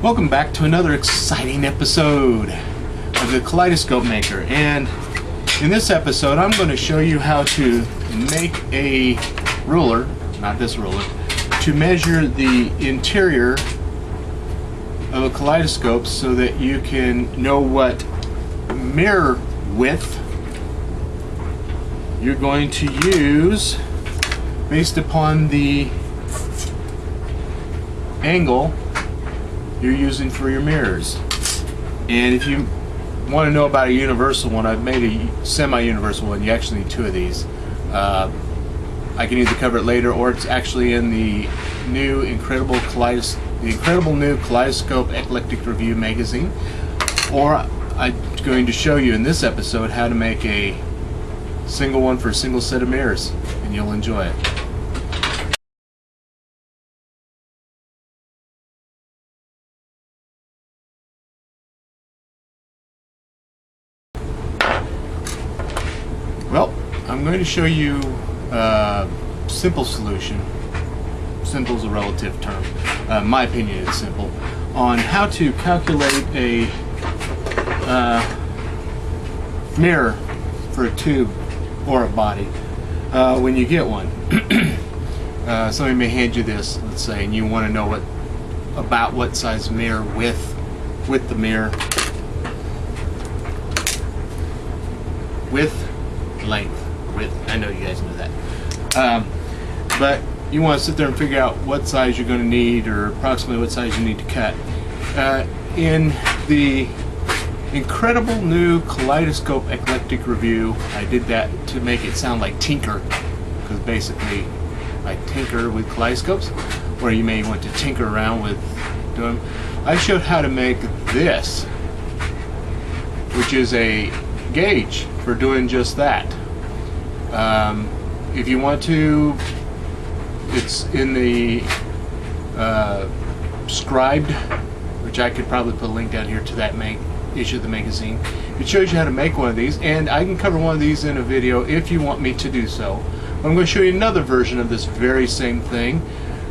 Welcome back to another exciting episode of the Kaleidoscope Maker, and in this episode I'm going to show you how to make a ruler, not this ruler, to measure the interior of a kaleidoscope so that you can know what mirror width you're going to use based upon the angle you're using for your mirrors. And if you want to know about a universal one, I've made a semi-universal one. You actually need two of these. I can either cover it later, or it's actually in the new incredible new Kaleidoscope Eclectic Review magazine. Or I'm going to show you in this episode how to make a single one for a single set of mirrors, and you'll enjoy it. Well, I'm going to show you a simple solution. Simple is a relative term. My opinion is simple. On how to calculate a mirror for a tube or a body when you get one. Somebody may hand you this, let's say, and you want to know what size mirror with the mirror. Width, I know you guys know that. But you want to sit there and figure out what size you're going to need, or approximately what size you need to cut. In the incredible new Kaleidoscope Eclectic Review, I did that to make it sound like tinker, because basically I tinker with kaleidoscopes, or you may want to tinker around with doing. I showed how to make this, which is a gauge for doing just that. If you want to, it's in the scribed, which I could probably put a link down here to that issue of the magazine. It shows you how to make one of these, and I can cover one of these in a video if you want me to do so. I'm going to show you another version of this very same thing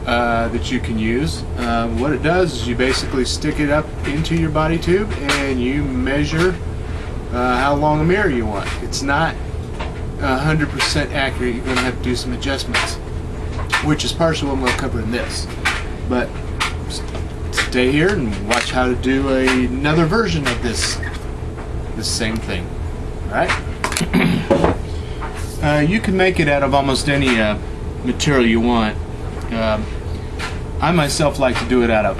that you can use. What it does is you basically stick it up into your body tube and you measure how long a mirror you want. It's not 100% accurate. You're going to have to do some adjustments, which is partially what I'm going to cover in this. But stay here and watch how to do another version of this same thing. Alright? You can make it out of almost any material you want. I myself like to do it out of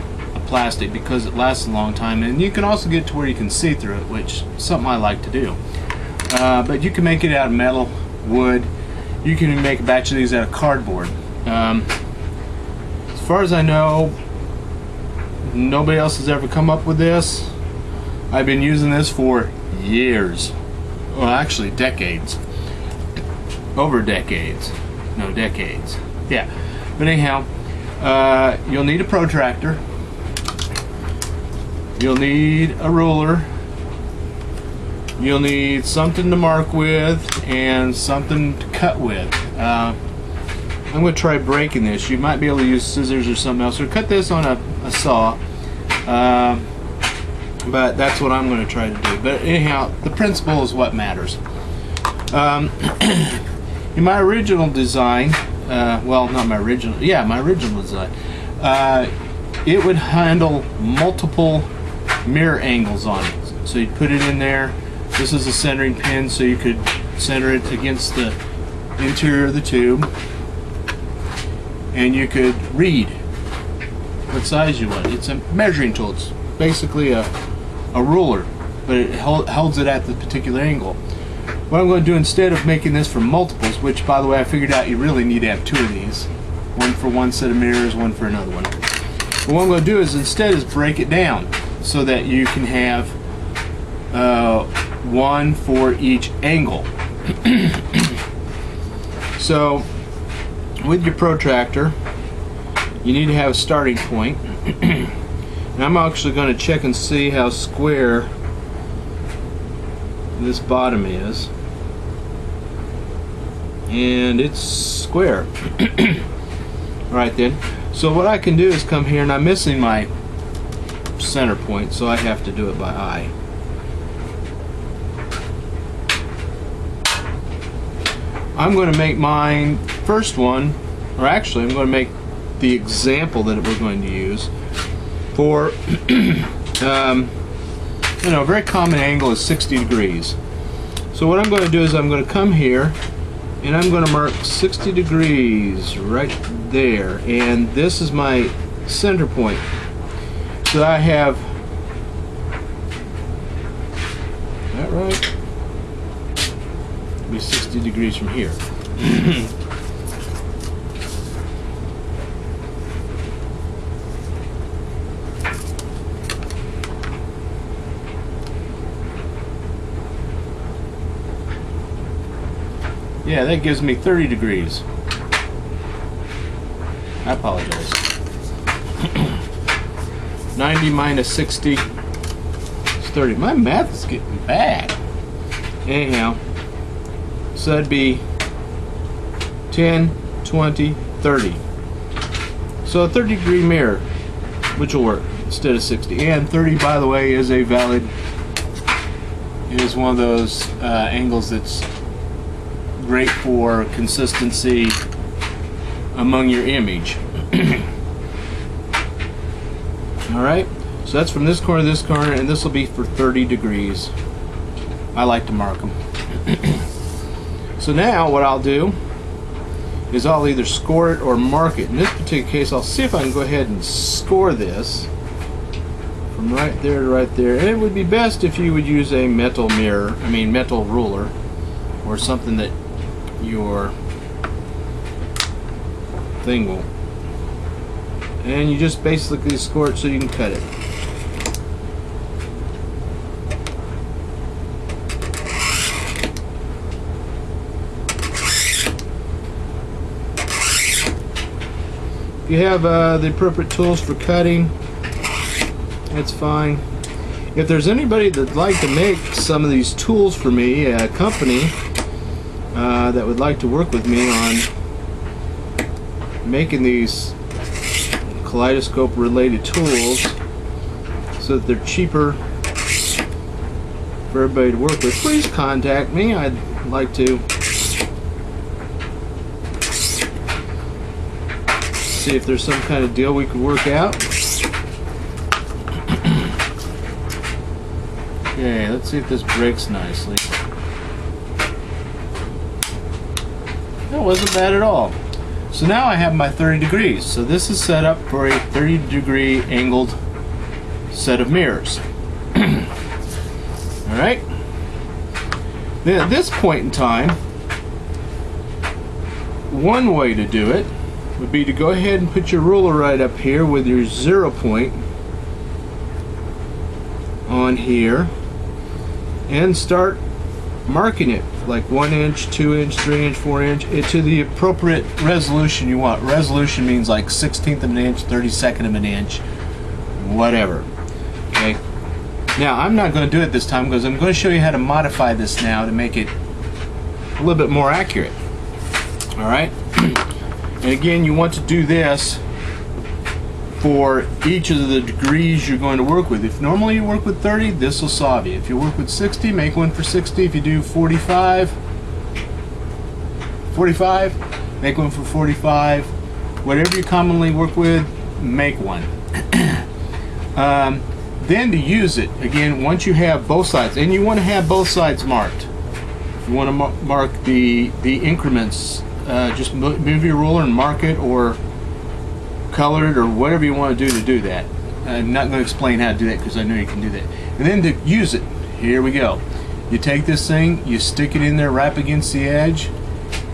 plastic because it lasts a long time, and you can also get to where you can see through it, which is something I like to do. But you can make it out of metal, wood. You can make a batch of these out of cardboard. As far as I know, nobody else has ever come up with this. I've been using this for years. Well, actually decades. Over decades. No, decades. Yeah. But anyhow, you'll need a protractor. You'll need a ruler. You'll need something to mark with and something to cut with. I'm going to try breaking this. You might be able to use scissors or something else, or cut this on a saw. But that's what I'm going to try to do. But anyhow, the principle is what matters. In my original design, well, not my original, yeah, my original design, it would handle multiple mirror angles on it. So you'd put it in there. This is a centering pin, so you could center it against the interior of the tube, and you could read what size you want. It's a measuring tool. It's basically a ruler, but it holds it at the particular angle. What I'm going to do, instead of making this for multiples, which by the way I figured out you really need to have two of these, one for one set of mirrors, one for another one. But what I'm going to do is instead break it down so that you can have one for each angle. So with your protractor, you need to have a starting point. And I'm actually going to check and see how square this bottom is, and it's square. Alright then, so what I can do is come here, and I'm missing my center point, so I have to do it by eye. I'm going to make mine first one, or actually I'm going to make the example that we're going to use for you know, a very common angle is 60 degrees. So what I'm going to do is I'm going to come here and I'm going to mark 60 degrees right there, and this is my center point. So I have that right. It'll be 60 degrees from here. Yeah, that gives me 30 degrees. I apologize. 90 minus 60 is 30. My math is getting bad. Anyhow, so that'd be 10, 20, 30. So a 30 degree mirror, which will work instead of 60. And 30, by the way, is a valid, is one of those angles that's great for consistency among your image. Alright, so that's from this corner to this corner, and this will be for 30 degrees. I like to mark them. So now what I'll do is I'll either score it or mark it. In this particular case, I'll see if I can go ahead and score this from right there to right there. And it would be best if you would use a metal mirror, metal ruler, or something that your thing will, and you just basically score it so you can cut it. If you have the appropriate tools for cutting, that's fine. If there's anybody that'd like to make some of these tools for me, a company that would like to work with me on making these Kaleidoscope related tools so that they're cheaper for everybody to work with, please contact me. I'd like to see if there's some kind of deal we could work out. Okay, let's see if this breaks nicely. That wasn't bad at all. So now I have my 30 degrees. So this is set up for a 30 degree angled set of mirrors. Alright. Then at this point in time, one way to do it would be to go ahead and put your ruler right up here with your 0 point on here and start marking it like 1 inch, 2 inch, 3 inch, 4 inch to the appropriate resolution you want. Resolution means like 1/16 of an inch, 32nd of an inch, whatever. Okay. Now I'm not going to do it this time because I'm going to show you how to modify this now to make it a little bit more accurate. Alright. And again, you want to do this for each of the degrees you're going to work with. If normally you work with 30, this will solve you. If you work with 60, make one for 60. If you do 45, make one for 45. Whatever you commonly work with, make one. Then to use it, again, once you have both sides, and you want to have both sides marked. You want to mark the increments. Just move your ruler and mark it, or color it, or whatever you want to do that. I'm not going to explain how to do that because I know you can do that. And then to use it, here we go. You take this thing, you stick it in there right up against the edge,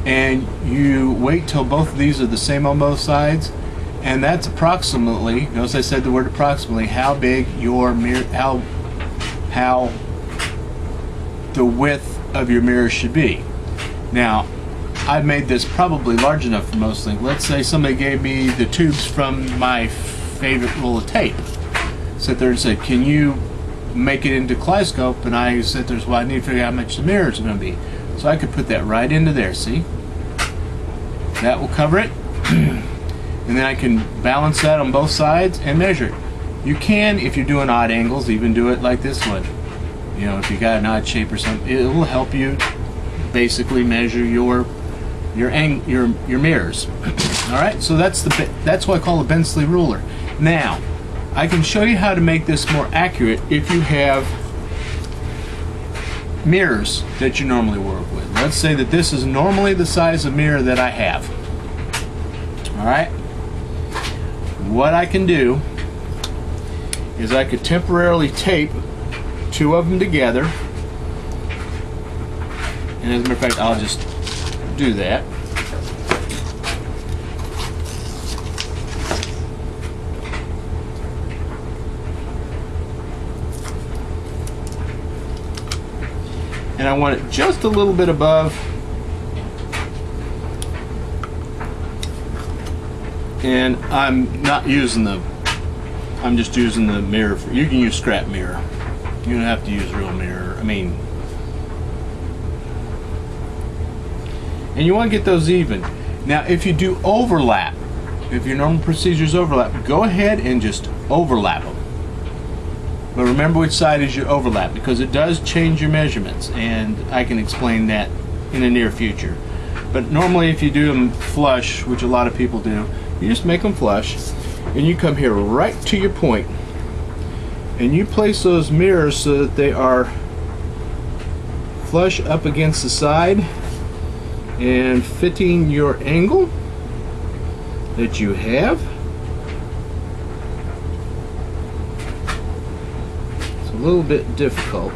and you wait till both of these are the same on both sides, and that's approximately, notice I said the word approximately, how big your mirror, how the width of your mirror should be. Now, I've made this probably large enough for most things. Let's say somebody gave me the tubes from my favorite roll of tape. Sit there and said, can you make it into Kaleidoscope? And I sit there and said, well, I need to figure out how much the mirrors are going to be. So I could put that right into there, see? That will cover it. And then I can balance that on both sides and measure it. You can, if you're doing odd angles, even do it like this one. You know, if you got an odd shape or something, it will help you basically measure your mirrors. All right, so that's what I call a Bensley ruler. Now, I can show you how to make this more accurate if you have mirrors that you normally work with. Let's say that this is normally the size of mirror that I have. All right, what I can do is I could temporarily tape two of them together, and as a matter of fact, I'll just do that. And I want it just a little bit above, and I'm just using the mirror. You can use scrap mirror. You don't have to use real mirror. And you want to get those even. Now, if you do overlap, if your normal procedures overlap, go ahead and just overlap them. But remember which side is your overlap, because it does change your measurements, and I can explain that in the near future. But normally if you do them flush, which a lot of people do, you just make them flush, and you come here right to your point, and you place those mirrors so that they are flush up against the side and fitting your angle that you have. It's a little bit difficult.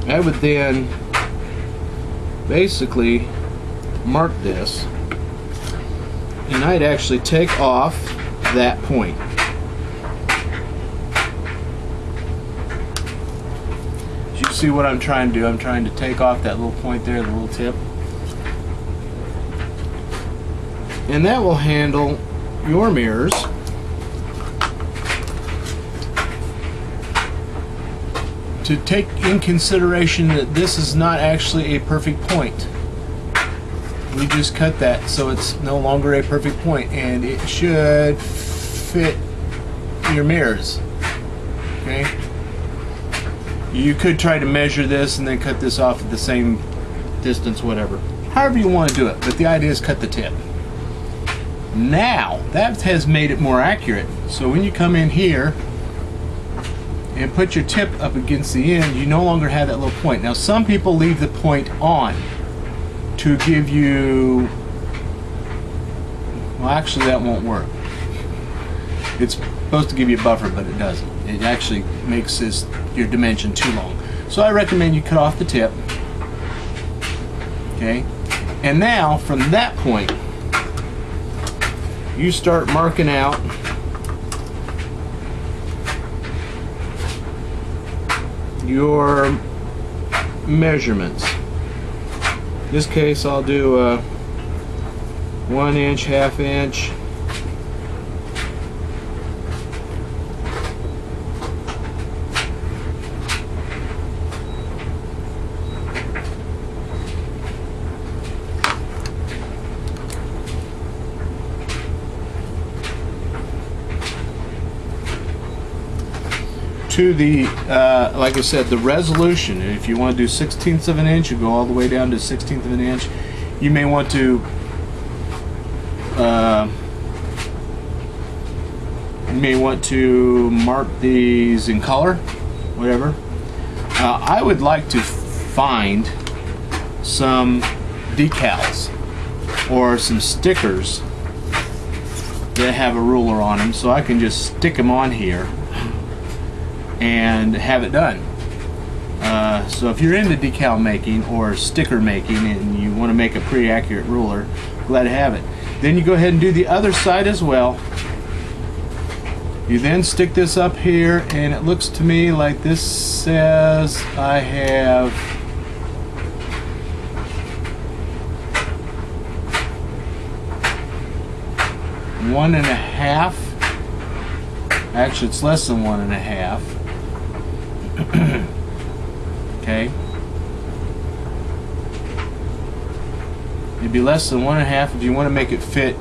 I would then basically mark this, and I'd actually take off that point. As you see what I'm trying to do, I'm trying to take off that little point there, the little tip. And that will handle your mirrors. To take in consideration that this is not actually a perfect point. We just cut that so it's no longer a perfect point, and it should fit your mirrors. Okay? You could try to measure this and then cut this off at the same distance, whatever. However you want to do it, but the idea is cut the tip. Now, that has made it more accurate. So when you come in here and put your tip up against the end, you no longer have that little point. Now, some people leave the point on to give you, well, actually that won't work. It's supposed to give you a buffer, but it doesn't. It actually makes your dimension too long. So I recommend you cut off the tip. Okay, and now from that point you start marking out your measurements. In this case, I'll do a 1 inch, ½ inch, to the, like I said, the resolution. And if you want to do 1/16 of an inch, you go all the way down to 1/16 of an inch. You may want to mark these in color, whatever. I would like to find some decals or some stickers that have a ruler on them, so I can just stick them on here and have it done. So if you're into decal making or sticker making and you want to make a pretty accurate ruler, glad to have it. Then you go ahead and do the other side as well. You then stick this up here, and it looks to me like this says I have Actually, it's less than 1.5. Okay. It'd be less than 1.5 if you want to make it fit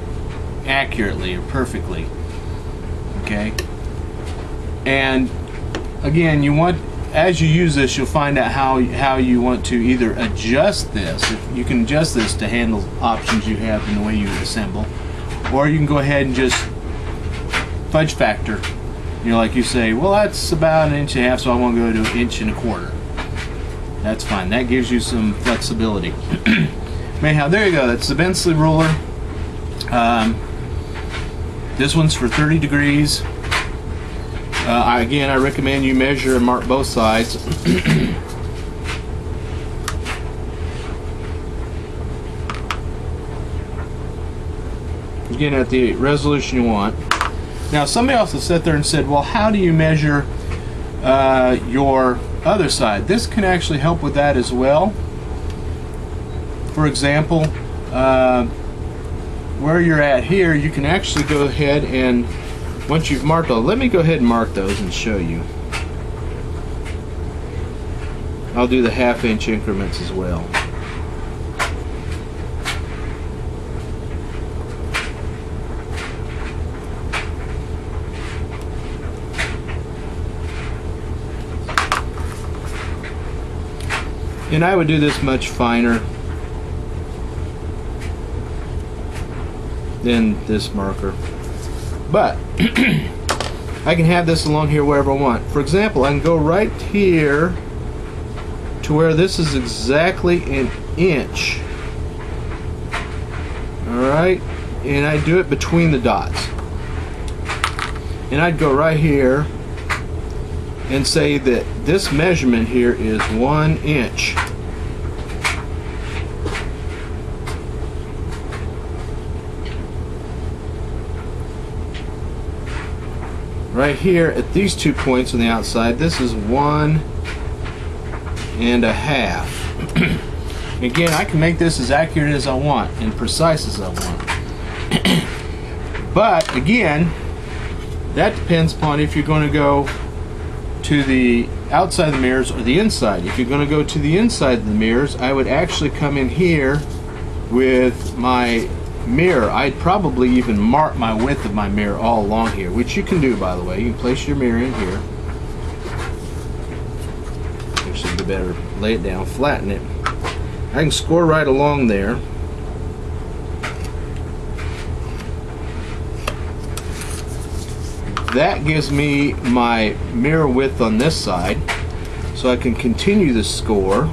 accurately or perfectly. Okay. And again, you want, as you use this, you'll find out how you want to either adjust this. You can adjust this to handle options you have in the way you assemble, or you can go ahead and just fudge factor. You know, like you say, well, that's about 1.5 inches, so I want to go to 1.25 inches. That's fine. That gives you some flexibility. Anyhow, there you go. That's the Bensley ruler. This one's for 30 degrees. Again, I recommend you measure and mark both sides. Again, at the resolution you want. Now, somebody else has sat there and said, well, how do you measure your other side? This can actually help with that as well. For example, where you're at here, you can actually go ahead and, once you've marked all, let me go ahead and mark those and show you. I'll do the 1/2 inch increments as well. And I would do this much finer than this marker. But I can have this along here wherever I want. For example, I can go right here to where this is exactly 1 inch. Alright, and I do it between the dots. And I'd go right here and say that this measurement here is 1 inch. Right here at these 2 points on the outside, this is 1.5. Again, I can make this as accurate as I want and precise as I want. But again, that depends upon if you're going to go to the outside of the mirrors or the inside. If you're going to go to the inside of the mirrors, I would actually come in here with my mirror. I'd probably even mark my width of my mirror all along here, which you can do, by the way. You can place your mirror in here. Actually, you better lay it down, flatten it. I can score right along there. That gives me my mirror width on this side, so I can continue the score.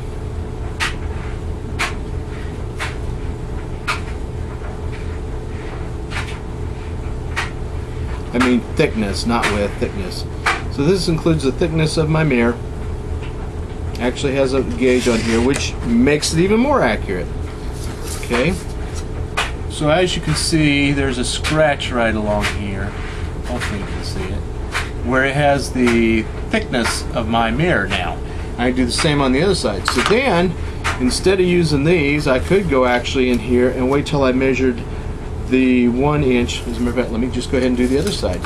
I mean thickness, not width, thickness. So this includes the thickness of my mirror. Actually has a gauge on here, which makes it even more accurate. Okay. So as you can see, there's a scratch right along here. Hopefully you can see it. Where it has the thickness of my mirror now. I do the same on the other side. So then, instead of using these, I could go actually in here and wait till I measured the 1 inch. As a matter of fact, let me just go ahead and do the other side.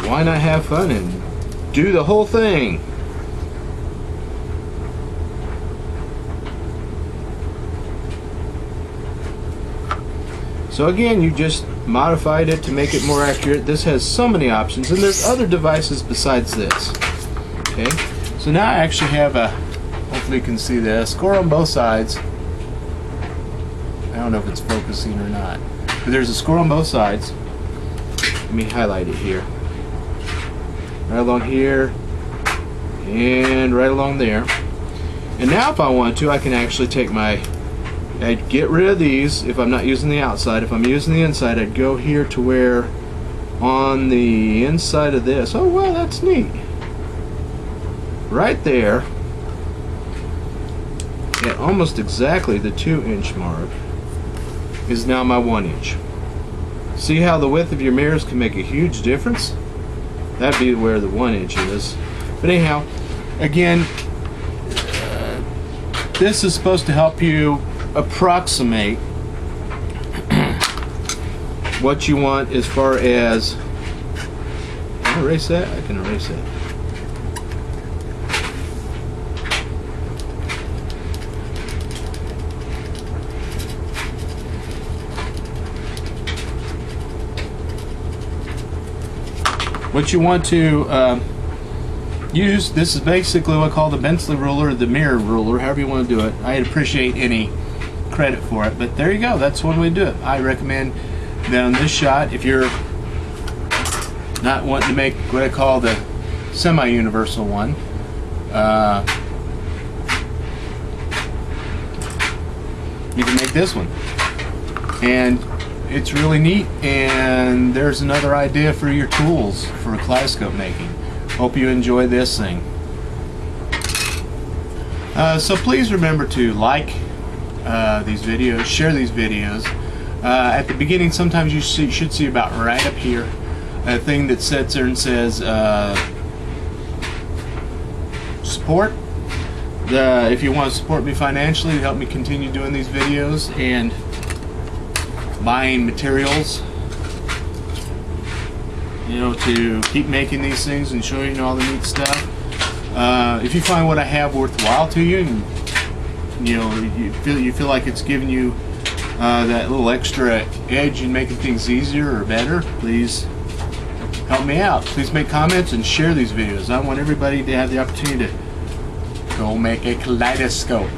Why not have fun and do the whole thing? So again, you just modified it to make it more accurate. This has so many options, and there's other devices besides this. Okay, so now I actually have a, hopefully you can see this, score on both sides. I don't know if it's focusing or not, but there's a score on both sides. Let me highlight it here. Right along here, and right along there. And now if I want to, I can actually take my, I'd get rid of these if I'm not using the outside. If I'm using the inside, I'd go here to where on the inside of this, oh well, that's neat. Right there, at almost exactly the 2 inch mark, is now my 1 inch. See how the width of your mirrors can make a huge difference? That'd be where the 1 inch is. But anyhow, again, this is supposed to help you approximate what you want as far as. Can I erase that? I can erase that. What you want to use, this is basically what I call the Bensley ruler, or the mirror ruler, however you want to do it. I'd appreciate any credit for it, but there you go. That's one way to do it. I recommend that on this shot, if you're not wanting to make what I call the semi-universal one, you can make this one. And it's really neat, and there's another idea for your tools for kaleidoscope making. Hope you enjoy this thing. So please remember to like these videos, share these videos. At the beginning, sometimes you should see about right up here a thing that sits there and says support. If you want to support me financially to help me continue doing these videos and buying materials, you know, to keep making these things and showing you all the neat stuff. If you find what I have worthwhile to you, and you know you feel like it's giving you that little extra edge in making things easier or better, please help me out. Please make comments and share these videos. I want everybody to have the opportunity to go make a kaleidoscope.